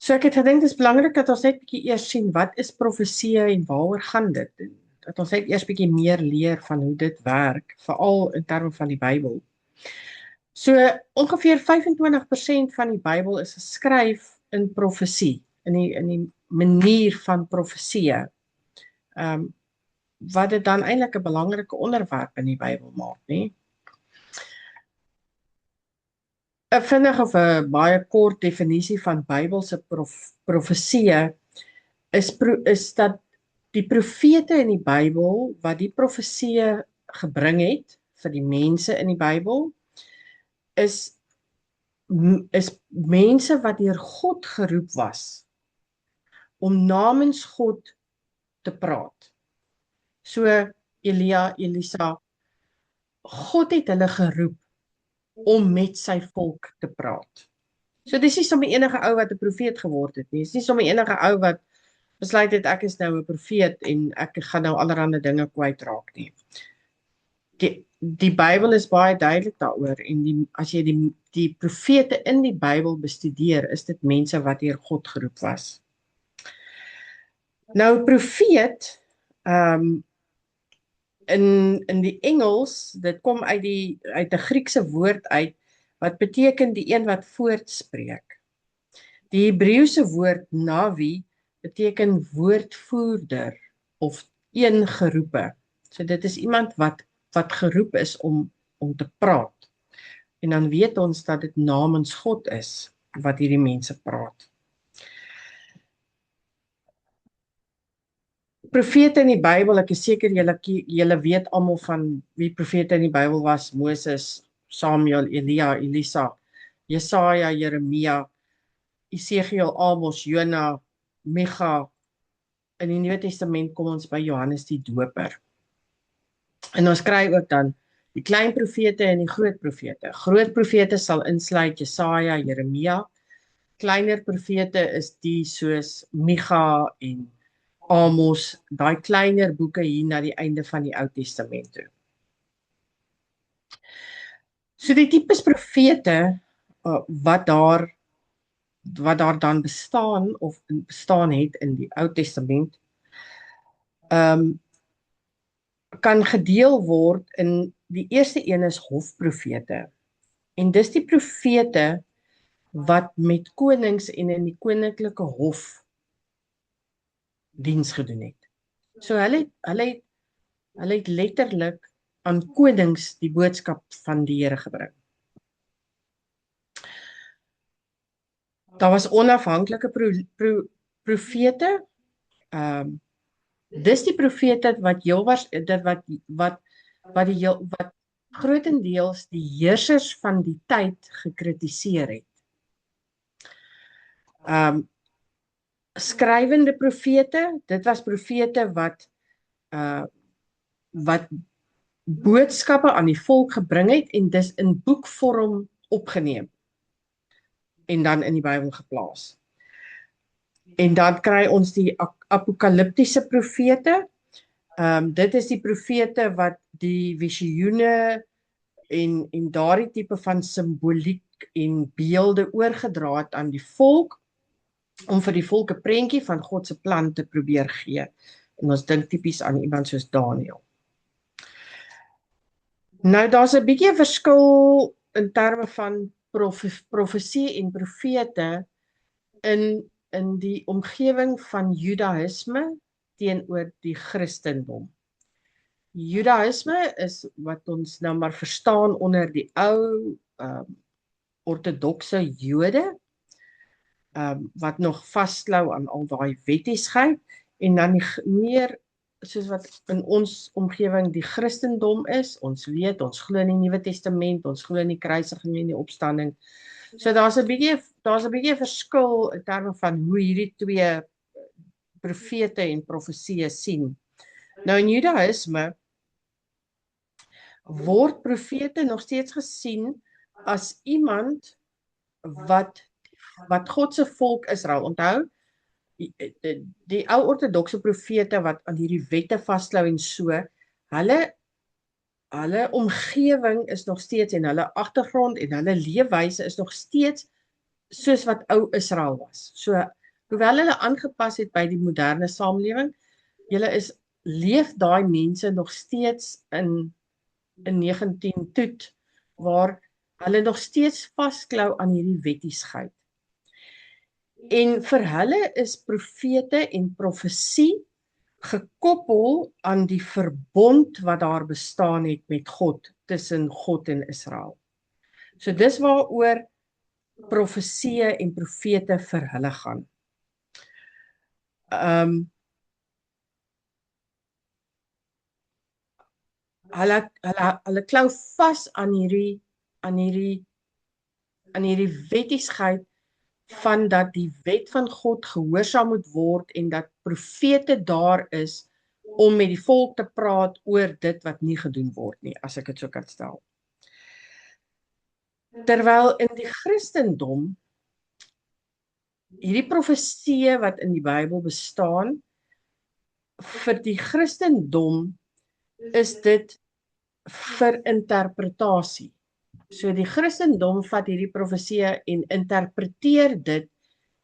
So ek het gedink dit is belangrik dat ons net bietjie eers sien wat is profesie en waaroor gaan dit? En dat ons net eers bietjie meer leer van hoe dit werk, veral in terme van die Bybel. So ongeveer 25% van die Bybel is geskryf in profesie, in die manier van profesie. Wat dit dan eintlik 'n belangrike onderwerp in die Bybel maak, nie? 'n Vinnig of 'n baie kort definisie van Bybelse profesie is dat die profete in die Bybel wat die profesie gebring het vir die mense in die Bybel is mense wat deur God geroep was om namens God te praat. So Elia, Elisa, God het hulle geroep om met sy volk te praat. So dis nie sommer enige ou wat 'n profeet geword het nie. Dis nie sommer enige ou wat besluit het ek is nou 'n profeet en ek gaan nou allerlei dinge kwytraak nie. Die Bybel is baie duidelik daaroor en as jy die profete in die Bybel bestudeer, is dit mense wat deur God geroep was. Nou profeet in die Engels, dit kom uit 'n Griekse woord uit wat beteken die een wat voortspreek. Die Hebreëse woord navi beteken woordvoerder of een geroepe. So dit is iemand wat geroep is om te praat. En dan weet ons dat dit namens God is wat hierdie mense praat. Profete in die Bybel, ek is seker julle weet almal van wie profete in die Bybel was: Moses, Samuel, Elia, Elisa, Jesaja, Jeremia, Esegiel, Amos, Jona, Micha. In die Nuwe Testament kom ons by Johannes die Doper. En ons kry ook dan die klein profete en die groot profete. Groot profete sal insluit Jesaja, Jeremia. Kleiner profete is die soos Micha en Amos, daai kleiner boeke hier na die einde van die Ou Testament toe. So die tipes profete wat daar dan bestaan het in die Ou Testament, kan gedeel word in die eerste een is hofprofete. En dis die profete wat met konings en in die koninklike hof diens gedoen het. So hulle het letterlik aan konings die boodskap van die Here gebring. Daar was onafhanklike profete. Dis die profete wat grootendeels die heersers van die tyd gekritiseer het. Skrywende profete, dit was profete wat boodskappe aan die volk gebring het en dis in boekvorm opgeneem en dan in die Bybel geplaas. En dan kry ons die apokaliptiese profete. Dit is die profete wat die visioene en daardie tipe van simboliek en beelde oorgedra het aan die volk, om vir die volk 'n prentjie van God se plan te probeer gee. En ons dink tipies aan iemand soos Daniël. Nou daar's 'n bietjie verskil in terme van profesie en profete in die omgewing van Judaïsme teenoor die Christendom. Judaïsme is wat ons nou maar verstaan onder die ou ortodokse Jode, wat nog vasklou aan al daai wettigheid, en dan die meer soos wat in ons omgewing die Christendom is. Ons weet, ons glo in die Nuwe Testament, ons glo in die kruisiging en die opstanding. So daar's 'n bietjie verskil in terme van hoe hierdie twee profete en profesie sien. Nou in Judaïsme word profete nog steeds gesien as iemand wat God se volk Israel, onthou, die ou ortodokse profete wat aan hierdie wette vasklou en so, hulle omgewing is nog steeds en hulle agtergrond en hulle leefwyse is nog steeds soos wat ou Israel was. So hoewel hulle aangepas het by die moderne samelewing, leef daai mense nog steeds in 19 toet, waar hulle nog steeds vasklou aan hierdie wettiesheid. En vir hulle is profete en profesie gekoppel aan die verbond wat daar bestaan het met God, tussen God en Israel. So dis waaroor profeseë en profete vir hulle gaan. Hulle klou vas aan hierdie wettiesheid van dat die wet van God gehoorsaam moet word en dat profete daar is om met die volk te praat oor dit wat nie gedoen word nie, as ek dit so kan stel. Terwyl in die Christendom hierdie profeseë wat in die Bybel bestaan, vir die Christendom is dit vir interpretasie. So die Christendom vat hierdie profeseë en interpreteer dit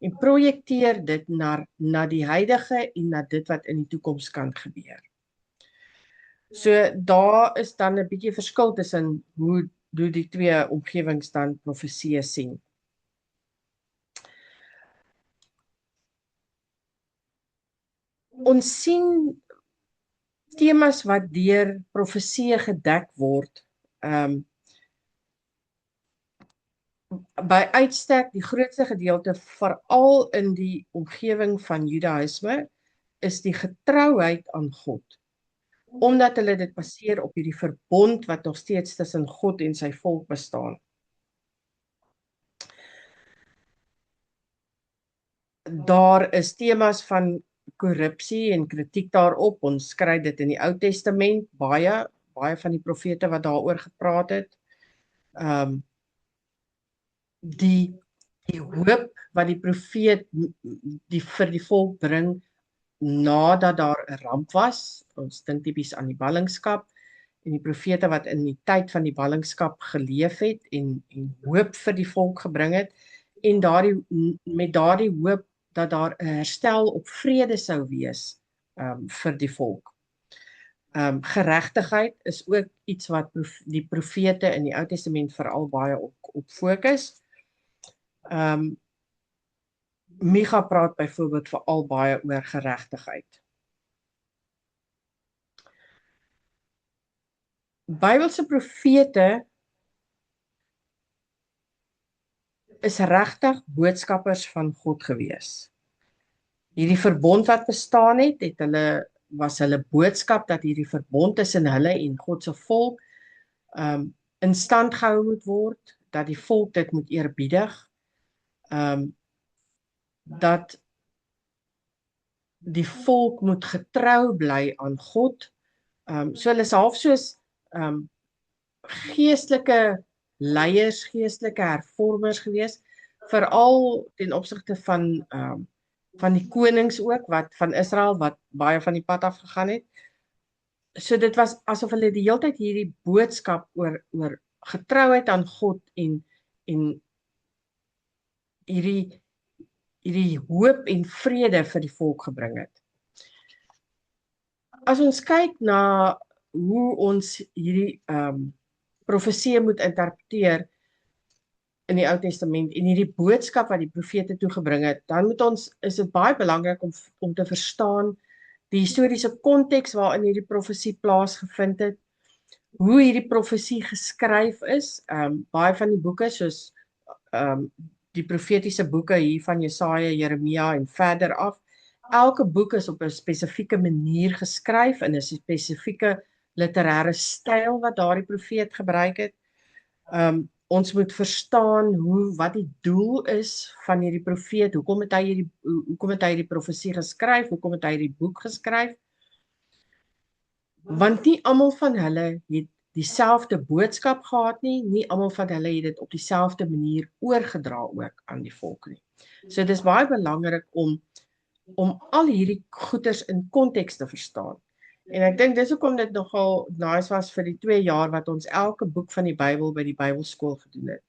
en projekteer dit na die huidige en na dit wat in die toekoms kan gebeur. So daar is dan 'n bietjie verskil tussen hoe die twee omgewings dan profeseë sien. Ons sien temas wat deur profeseë gedek word. By uitstek die grootste gedeelte, veral in die omgewing van Judaïsme, is die getrouheid aan God. Omdat hulle dit baseer op hierdie verbond wat nog steeds tussen God en sy volk bestaan. Daar is temas van korrupsie en kritiek daarop. Ons kry dit in die Ou Testament, baie van die profete wat daaroor gepraat het. Die hoop wat die profeet vir die volk bring nadat daar 'n ramp was. Ons dink tipies aan die ballingskap en die profete wat in die tyd van die ballingskap geleef het en hoop vir die volk gebring het en met daardie hoop dat daar 'n herstel op vrede sou wees vir die volk. Geregtigheid is ook iets wat die profete in die Ou Testament veral baie op fokus. Micha praat byvoorbeeld veral baie oor geregtigheid. Bybelse profete is regtig boodskappers van God gewees. Hierdie verbond wat bestaan het, was hulle boodskap dat hierdie verbond tussen hulle en God se volk in stand gehou moet word, dat die volk dit moet eerbiedig, dat die volk moet getrou bly aan God. So hulle is half soos geestelike leiers, geestelike hervormers gewees, veral ten opsigte van die konings ook, van Israel, wat baie van die pad af gegaan het. So dit was asof hulle die hele tyd hierdie boodskap oor getrouheid aan God en hierdie hoop en vrede vir die volk gebring het. As ons kyk na hoe ons hierdie profeseë moet interpreteer in die Ou Testament en hierdie boodskap wat die profete toegebring het, dan is dit baie belangrik om te verstaan die historiese konteks waarin hierdie profesie plaasgevind het, hoe hierdie profesie geskryf is. Baie van die boeke, soos die profetiese boeke hier van Jesaja, Jeremia en verder af, elke boek is op 'n spesifieke manier geskryf in 'n spesifieke literêre styl wat daardie profeet gebruik het. Ons moet verstaan wat die doel is van hierdie profeet, hoekom het hy hierdie profesie geskryf, hoekom het hy hierdie boek geskryf, want nie almal van hulle het dieselfde boodskap gehad nie almal van hulle het dit op dieselfde manier oorgedra ook aan die volk nie. So dit is baie belangrik om al hierdie goeters in konteks te verstaan. En ek dink dis hoekom dit nogal nice was vir die 2 jaar wat ons elke boek van die Bybel by die Bybelskool gedoen het.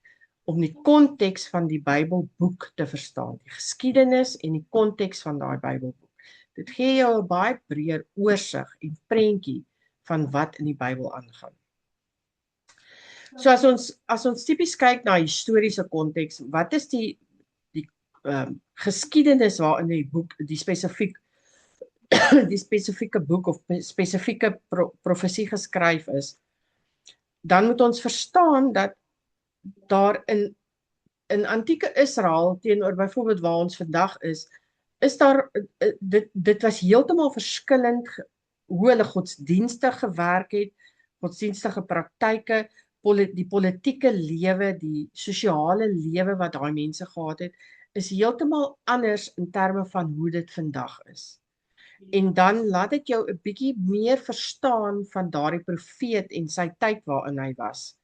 om die konteks van die Bybelboek te verstaan, die geskiedenis en die konteks van daai Bybelboek. Dit gee jou 'n baie breër oorsig en prentjie van wat in die Bybel aangaan. So as ons tipies kyk na historiese konteks, wat is die geskiedenis waarin die boek die spesifieke boek of spesifieke profesie geskryf is, dan moet ons verstaan dat daar in antieke Israel teenoor byvoorbeeld waar ons vandag is daar dit was heeltemal verskillend hoe hulle godsdienstig gewerk het, godsdienstige praktyke, die politieke lewe, die sosiale lewe wat daai mense gehad het, is heeltemal anders in terme van hoe dit vandag is. En dan laat dit jou 'n bietjie meer verstaan van daardie profeet en sy tyd waarin hy was.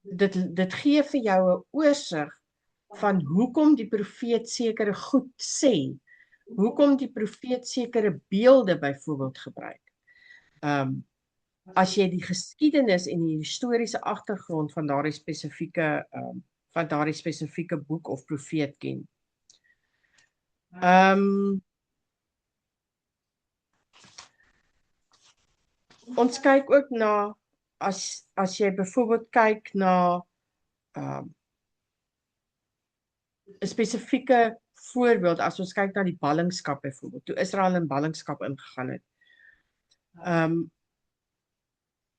Dit gee vir jou 'n oorsig van hoekom die profeet sekere goed sê, hoekom die profeet sekere beelde byvoorbeeld gebruik. As jy die geskiedenis en die historiese agtergrond van daardie spesifieke boek of profeet ken. Ons kyk ook na as jy byvoorbeeld kyk na 'n spesifieke voorbeeld, as ons kyk na die ballingskap byvoorbeeld, toe Israel in ballingskap ingegaan het.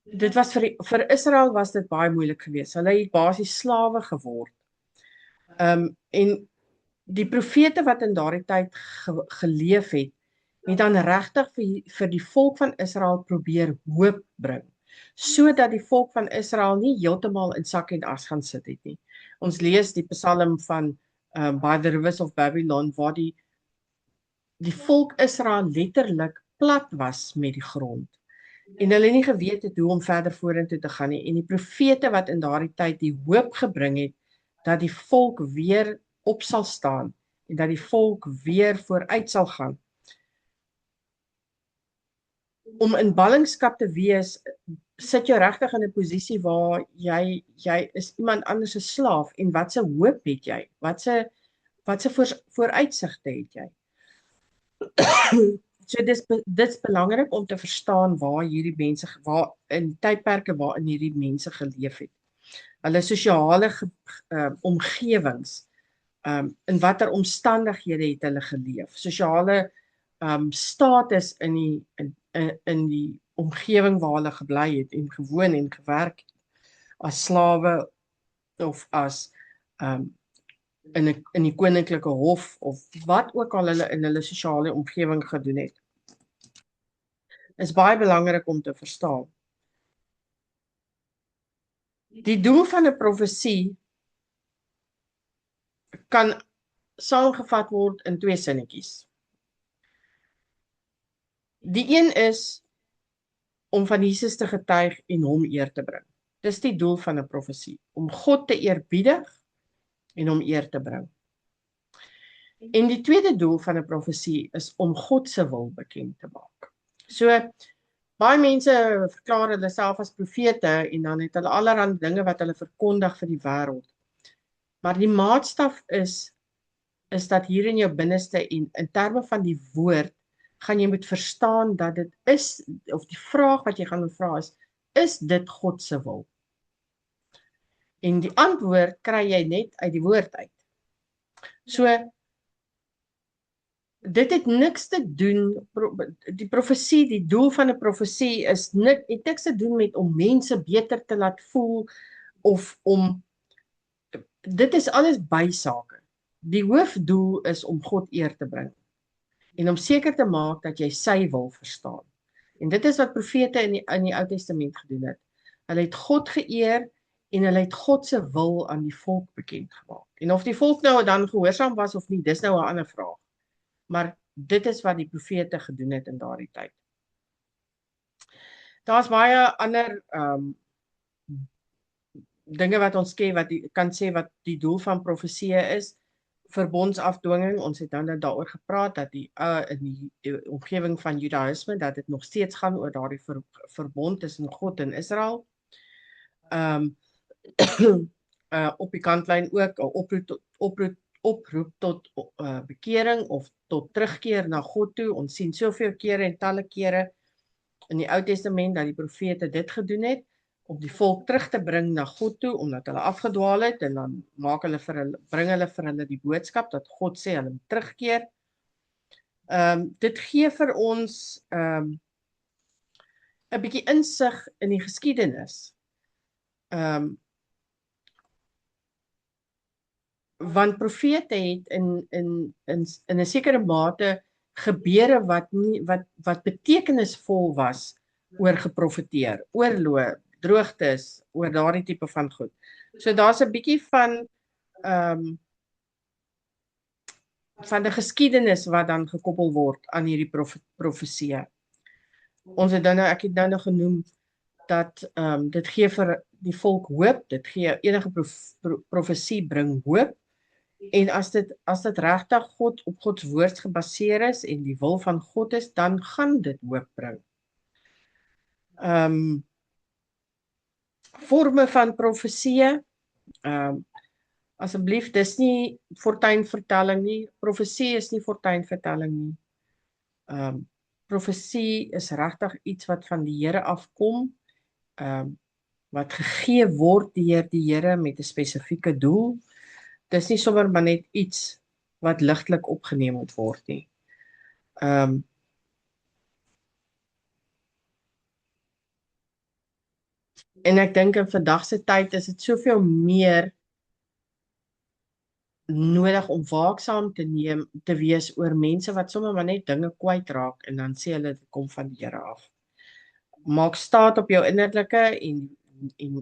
Dit was vir Israel was dit baie moeilik geweest. Hulle het basies slawe geword. En die profete wat in daardie tyd geleef het dan regtig vir die volk van Israel probeer hoop bring, sodat die volk van Israel nie heeltemal in sak en as gaan sit het nie. Ons lees die Psalm van By the Rivers of Babylon, waar die volk Israel letterlik plat was met die grond. En hulle nie geweet het hoe om verder vorentoe te gaan nie. En die profete wat in daardie tyd die hoop gebring het, dat die volk weer op sal staan, en dat die volk weer vooruit sal gaan. Om in ballingskap te wees, sit jou regtig in 'n posisie waar jy is iemand anders se slaaf, en wat se hoop het jy? Wat se vooruitsigte het jy? So dis belangrik om te verstaan waar hierdie mense, in tydperke waarin hierdie mense geleef het. Hulle sosiale omgewings, in watter omstandighede het hulle geleef? Sosiale status in die omgewing waar hulle gebly het en gewoon en gewerk het, as slawe of as in die koninklike hof of wat ook al hulle in hulle sosiale omgewing gedoen het. Is baie belangrik om te verstaan. Die doel van 'n profesie kan saamgevat word in 2 sinnetjies. Die een is om van Jesus te getuig en hom eer te bring. Dis die doel van 'n profesie, om God te eerbiedig en hom eer te bring. En die tweede doel van 'n profesie is om God se wil bekend te maak. So baie mense verklaar hulle self as profete en dan het hulle allerlei dinge wat hulle verkondig vir die wêreld. Maar die maatstaf is dat hier in jou binneste en in terme van die woord gaan jy moet verstaan dat dit is, of die vraag wat jy gaan vra is dit God se wil? En die antwoord kry jy net uit die woord uit. So dit het niks te doen, die profesie, die doel van 'n profesie het niks te doen met om mense beter te laat voel of om, dit is alles bysake. Die hoofdoel is om God eer te bring en om seker te maak dat jy sy wil verstaan. En dit is wat profete in die Ou Testament gedoen het. Hulle het God geëer en hulle het God se wil aan die volk bekend gemaak. En of die volk nou dan gehoorsaam was of nie, dis nou 'n ander vraag. Maar dit is wat die profete gedoen het in daardie tyd. Daar's baie ander dinge wat ons kan sê wat die doel van profeseë is. Verbondsafdwinging, ons het dan daaroor gepraat dat in die omgewing van Judaïsme dat dit nog steeds gaan oor daardie verbond tussen God en Israel. Um op die kantlyn ook 'n oproep tot bekering of tot terugkeer na God toe. Ons sien soveel kere en talle kere in die Ou Testament dat die profete dit gedoen het om die volk terug te bring na God toe omdat hulle afgedwaal het en dan bring hulle vir hulle die boodskap dat God sê hulle moet terugkeer. Dit gee vir ons 'n bietjie insig in die geskiedenis. Want profete het in 'n sekere mate gebeure wat betekenisvol was oor geprofeteer, oorloë, droogtes, oor daardie tipe van goed. So daar's 'n bietjie van die geskiedenis wat dan gekoppel word aan hierdie profeseë. Ek het nou genoem dat dit gee vir die volk hoop, dit gee enige profesie bring hoop. En as dit regtig op Gods woord gebaseer is en die wil van God is, dan gaan dit hoop bring. Forme van profeseë, asseblief, dis nie fortuinvertelling nie. Profesie is nie fortuinvertelling nie. Profesie is regtig iets wat van die Here afkom, wat gegee word deur die Here met 'n spesifieke doel. Dis nie sommer maar net iets wat ligtelik opgeneem moet word nie. En ek dink in vandag se tyd is dit soveel meer nodig om waaksaam te wees oor mense wat sommer maar net dinge kwytraak en dan sê hulle dit kom van die Here af. Maak staat op jou innerlike en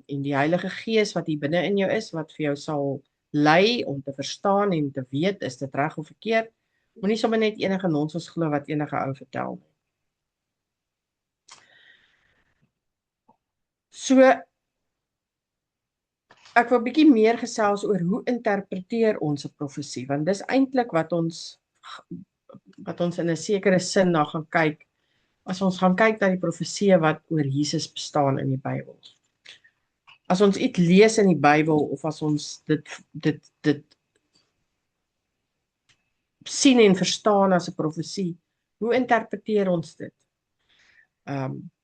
die Heilige Gees wat hier binne in jou is, wat vir jou sal lei om te verstaan en te weet is dit reg of verkeerd. Moenie sommer net enige nonsens glo wat enige ou vertel nie. So ek wil 'n bietjie meer gesels oor hoe interpreteer ons 'n profesie, want dis eintlik wat ons in 'n sekere sin na gaan kyk as ons gaan kyk na die profeseë wat oor Jesus bestaan in die Bybel. As ons iets lees in die Bybel of as ons dit sien en verstaan as 'n profesie, hoe interpreteer ons dit?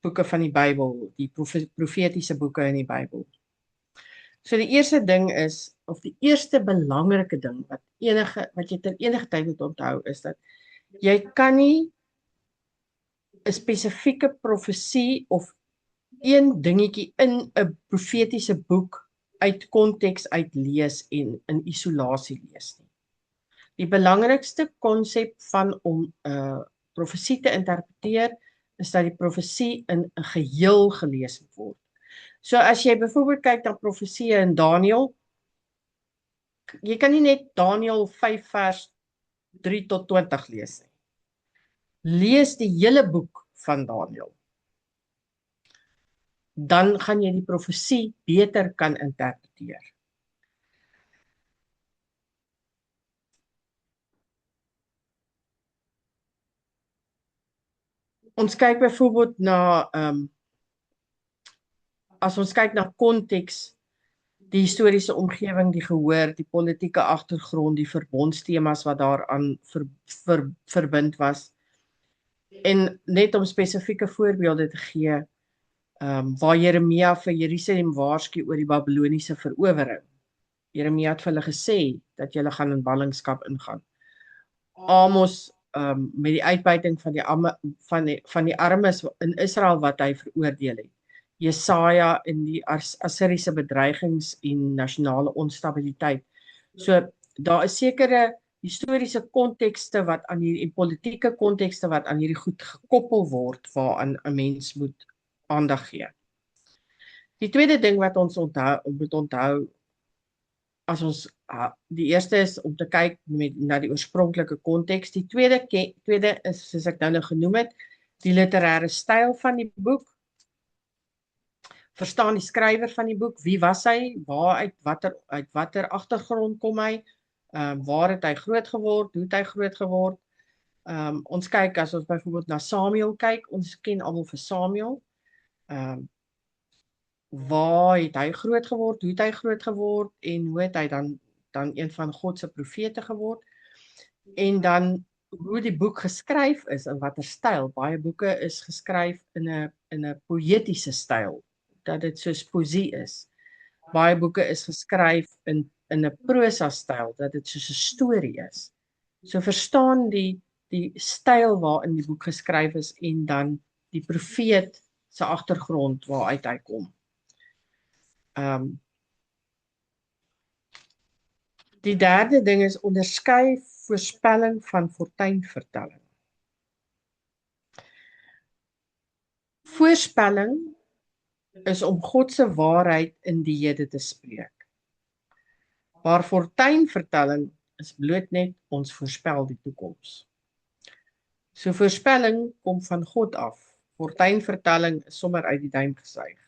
Boeke van die Bybel, die profetiese boeke in die Bybel. So die eerste ding is, of die eerste belangrike ding wat jy ter enige tyd moet onthou is dat jy kan nie 'n spesifieke profesie of een dingetjie in 'n profetiese boek uit konteks uitlees en in isolasie lees nie. Die belangrikste konsep van om 'n profesie te interpreteer is dat die profesie in 'n geheel gelees moet word. So as jy byvoorbeeld kyk na profeseë in Daniël, jy kan nie net Daniël 5 vers 3 tot 20 lees nie. Lees die hele boek van Daniël. Dan gaan jy die profesie beter kan interpreteer. Ons kyk byvoorbeeld na as ons kyk na konteks, die historiese omgewing, die gehoor, die politieke agtergrond, die verbondstemas wat daaraan verbind was. En net om spesifieke voorbeelde te gee, waar Jeremia vir Jerusalem waarsku oor die Babiloniese verowering. Jeremia het vir hulle gesê dat hulle gaan in ballingskap ingaan. Amos met die uitbuiting van die armes in Israel wat hy veroordeel het. Jesaja in die Assiriese bedreigings en nasionale onstabiliteit. So daar is sekere historiese kontekste wat aan hierdie en politieke kontekste wat aan hierdie goed gekoppel word waaraan 'n mens moet aandag gee. Die tweede ding wat ons moet onthou as ons die eerste is om te kyk na die oorspronklike konteks. Die tweede is soos ek nou genoem het, die literêre styl van die boek. Verstaan die skrywer van die boek, wie was hy, uit watter agtergrond kom hy, waar het hy groot geword, hoe het hy groot geword. Ons kyk as ons byvoorbeeld na Samuel kyk, ons ken almal vir Samuel. waar het hy groot geword, hoe het hy groot geword en hoe het hy dan een van God se profete geword en dan hoe die boek geskryf is in watter styl. Baie boeke is geskryf in 'n poëtiese styl, dat dit soos poesie is. Baie boeke is geskryf in 'n prosa styl, dat dit soos 'n storie is. So verstaan die styl waarin die boek geskryf is en dan die profeet se agtergrond waaruit hy kom. Die derde ding is onderskei voorspelling van fortuinvertelling. Voorspelling is om God se waarheid in die hede te spreek. Maar fortuinvertelling is bloot net ons voorspel die toekoms. So voorspelling kom van God af. Fortuinvertelling is sommer uit die duim gesuig.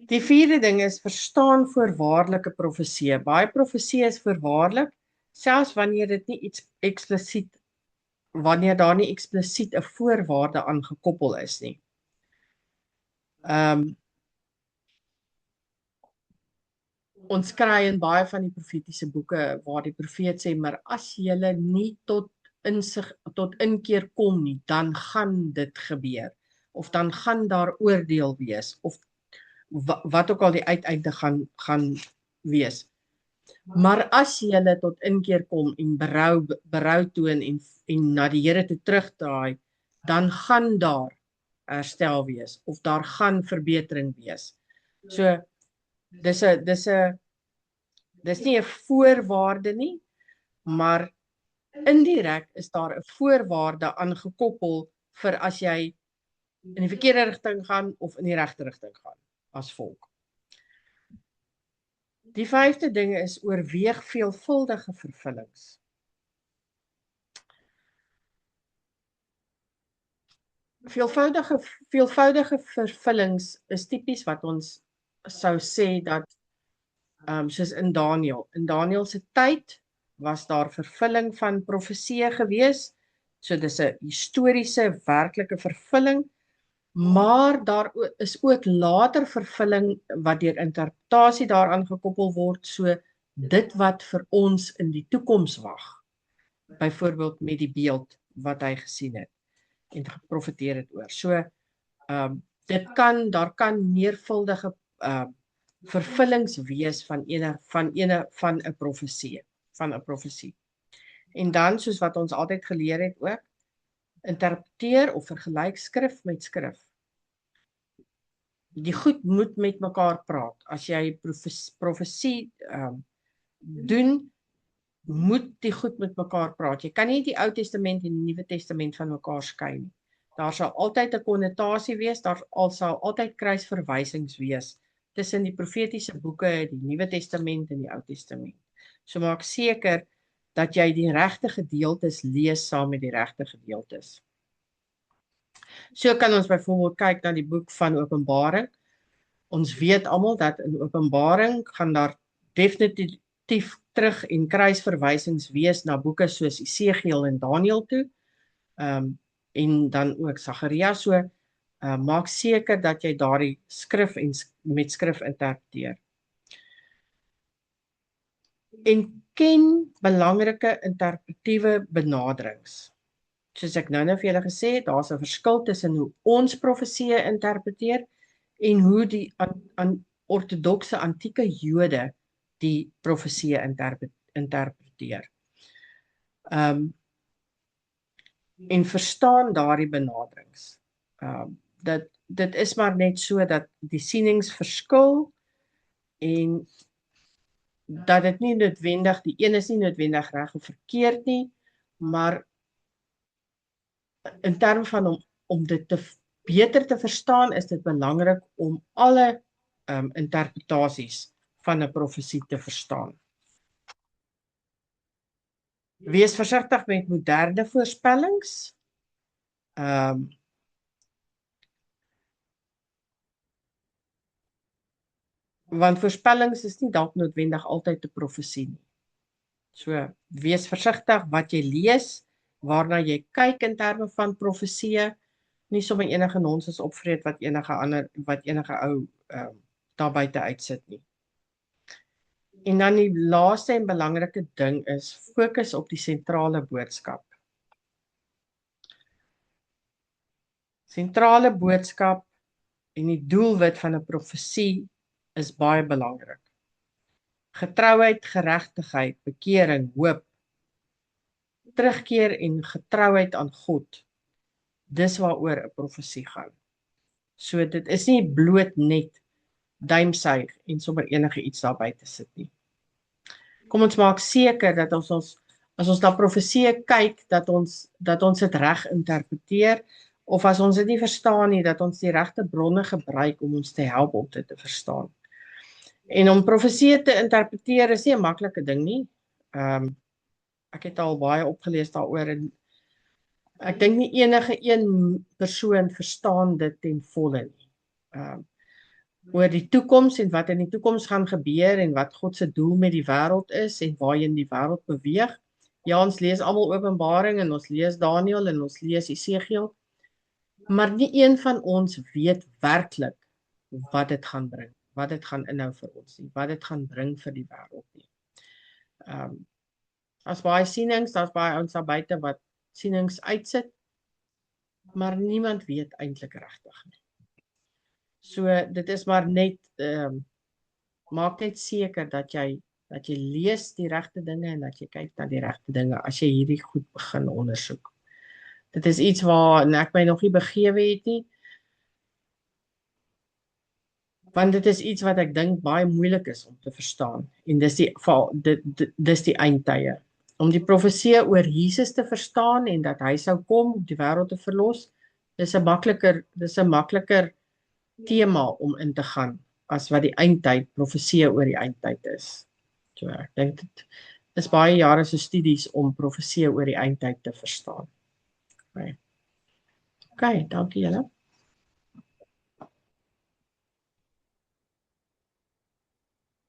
Die vierde ding is verstaan voorwaardelike profeseë. Baie profeseë is voorwaardelik, selfs wanneer dit nie iets eksplisiet wanneer daar nie eksplisiet 'n voorwaarde aangekoppel is nie. Ons kry in baie van die profetiese boeke waar die profeet sê, maar as julle nie tot insig, tot inkeer kom nie, dan gaan dit gebeur. Of dan gaan daar oordeel wees, of wat ook al die uiteinde gaan wees. Maar as julle tot inkeer kom en berou toon en na die Here toe terugdraai, dan gaan daar herstel wees of daar gaan verbetering wees. So dis nie 'n voorwaarde nie, maar indirek is daar 'n voorwaarde aangekoppel vir as jy in die verkeerde rigting gaan of in die regte rigting gaan as volk. Die vyfde ding is oorweeg veelvuldige vervullings. Veelvoudige vervullings is tipies wat ons sou sê dat soos in Daniël. In Daniël se tyd was daar vervulling van profeseë gewees. So dis 'n historiese werklike vervulling, maar daar is ook later vervulling wat deur interpretasie daaraan gekoppel word, so dit wat vir ons in die toekoms wag. Byvoorbeeld met die beeld wat hy gesien het en geprofeteer het oor. So daar kan meervuldige vervullings wees van 'n profesie. En dan soos wat ons altyd geleer het ook, interpreteer of vergelyk skrif met skrif. Die goed moet met mekaar praat. As jy profesie doen, moet die goed met mekaar praat. Jy kan nie die Ou Testament en die Nuwe Testament van mekaar skei nie. Daar sal altyd 'n konnotasie wees, daar sal altyd kruisverwysings wees tussen die profetiese boeke, die Nuwe Testament en die Ou Testament. So maak seker dat jy die regte gedeeltes lees saam met die regte gedeeltes. So kan ons byvoorbeeld kyk na die boek van Openbaring. Ons weet almal dat in Openbaring gaan daar definitief terug en kruisverwysings wees na boeke soos Esegiel en Daniël toe. En dan ook Sagaria. So maak seker dat jy daardie skrif en met skrif interpreteer. En ken belangrike interpretiewe benaderings. Soos ek nou vir julle gesê het, daar's 'n verskil tussen hoe ons profeseë interpreteer en hoe die ortodokse antieke Jode die profeseë interpreteer. En verstaan daardie benaderings. Dit is maar net so dat die sienings verskil en dat dit nie noodwendig, die een is nie noodwendig reg of verkeerd nie, maar in terme van om dit beter te verstaan, is dit belangrik om alle interpretasies van 'n profesie te verstaan. Wees versigtig met moderne voorspellings. Want voorspellings is nie dalk noodwendig altyd 'n profesie nie. So, wees versigtig wat jy lees, waarna jy kyk in terme van profeseë. nie sommer enige nonsens opvreet wat enige ou daar buite uitsit nie. En dan die laaste en belangrike ding is fokus op die sentrale boodskap. Sentrale boodskap en die doelwit van 'n profesie is baie belangrik. Getrouheid, geregtigheid, bekering, hoop, terugkeer en getrouheid aan God. Dis waaroor 'n profesie gaan. So dit is nie bloot net duimsuig en sommer enige iets daar buite sit nie. Kom ons maak seker dat as ons na profeseë kyk dat ons dit reg interpreteer, of as ons dit nie verstaan nie, dat ons die regte bronne gebruik om ons te help om dit te verstaan. En om profeseë te interpreteer is nie 'n maklike ding nie. Ek het al baie opgelees daaroor en ek dink nie enige een persoon verstaan dit ten volle nie. Oor die toekoms en wat in die toekoms gaan gebeur en wat God se doel met die wêreld is en waarheen die wêreld beweeg. Ja, ons lees almal Openbaring en ons lees Daniël en ons lees Esegiel, maar nie een van ons weet werklik wat dit gaan bring, wat dit gaan inhou vir ons nie, wat dit gaan bring vir die wêreld nie. As baie sienings, daar's baie ouens daar buite wat sienings uitsit, maar niemand weet eintlik regtig nie. So dit is maar net maak net seker dat jy lees die regte dinge en dat jy kyk na die regte dinge as jy hierdie goed begin ondersoek. Dit is iets waar ek my nog nie begewe het nie, want dit is iets wat ek dink baie moeilik is om te verstaan en dis die eindtye. Om die profeseë oor Jesus te verstaan en dat hy sou kom om die wêreld te verlos, dis 'n makliker tema om in te gaan as wat die eindtyd profeseë oor die eindtyd is. So ek dink dit is baie jare se studies om profeseë oor die eindtyd te verstaan. Okay, dankie julle.